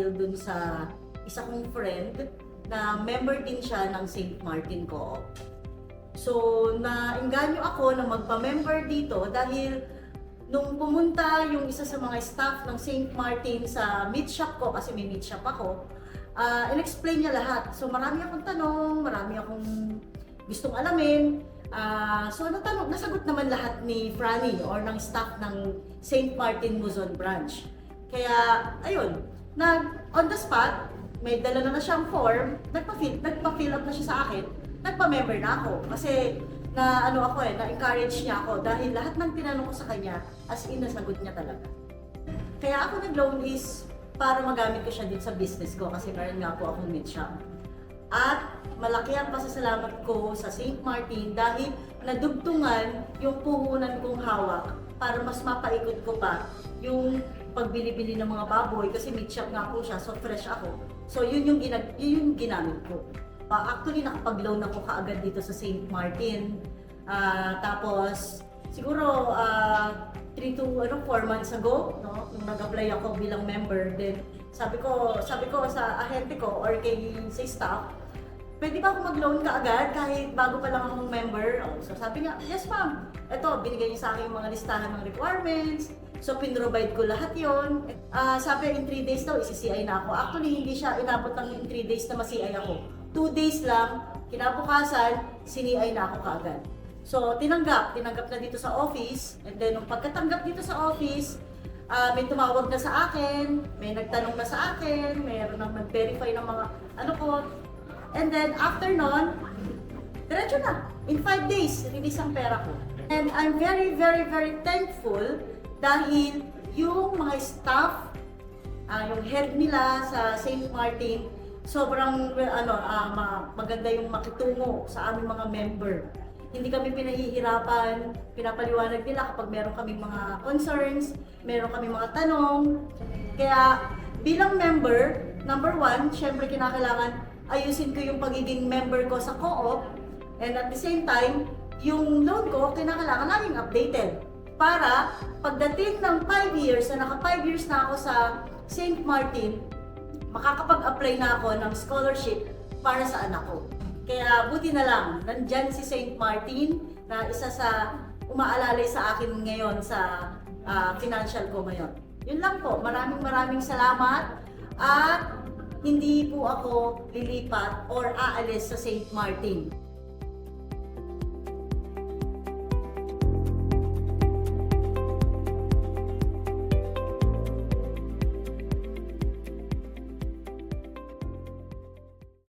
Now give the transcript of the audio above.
dahil dun sa isa kong friend na member din siya ng St. Martin Co-op. So, naengganyo ako na magpa-member dito dahil nung pumunta yung isa sa mga staff ng St. Martin sa meat shop ko, kasi may meat shop ako, in-explain niya lahat. So, marami akong tanong, marami akong gustong alamin. So, nasagot naman lahat ni Franny or ng staff ng St. Martin Luzon branch. Kaya, ayun, on the spot, may dala na siyang form, nagpa-fill up na siya sa akin, nagpa-member na ako. Kasi, na-encourage niya ako dahil lahat ng tinanong ko sa kanya, as in, nasagot niya talaga. Kaya ako nag-loan is para magamit ko siya din sa business ko kasi meron nga po akong meat shop. At malaki ang pasasalamat ko sa St. Martin dahil nadugtungan yung puhunan kong hawak para mas mapaikot ko pa yung pagbili-bili ng mga baboy kasi meat shop nga po siya, so fresh ako. So yun yung ginamit ko. Actually, nakapag-loan ako kaagad dito sa St. Martin. Tapos, siguro 3 to 4 months ago, no, nung nag-apply ako bilang member, then sabi ko sa ahente ko or sa staff, pwede ba ako mag-loan kaagad kahit bago pa lang akong member? So sabi niya, yes ma'am. Ito, binigay niya sa akin yung mga listahan ng requirements. So, pinrovide ko lahat yon. Sabi, in 3 days daw, isi-CI na ako. Actually, hindi siya inabot ng in 3 days na ma-CI ako. 2 days lang, kinabukasan, sini-I na ako kaagad. So, tinanggap na dito sa office. And then, nung pagkatanggap dito sa office, may tumawag na sa akin, may nagtanong na sa akin, mayroon nang nag-verify ng mga ano ko. And then, after nun, diretso na. In 5 days, release ang pera ko. And I'm very, very, very thankful dahil yung mga staff, yung head nila sa St. Martin, sobrang maganda yung makitungo sa aming mga member. Hindi kami pinahihirapan, pinapaliwanag nila kapag meron kaming mga concerns, meron kaming mga tanong. Kaya bilang member, number 1, syempre kinakailangan ayusin ko yung pagiging member ko sa co-op, and at the same time, yung loan ko kinakailangan laging updated. Para pagdating ng 5 years, na naka 5 years na ako sa St. Martin, makakapag-apply na ako ng scholarship para sa anak ko. Kaya buti na lang, nandyan si St. Martin na isa sa umaalalay sa akin ngayon sa financial ko ngayon. Yun lang po, maraming salamat at hindi po ako lilipat or aalis sa St. Martin.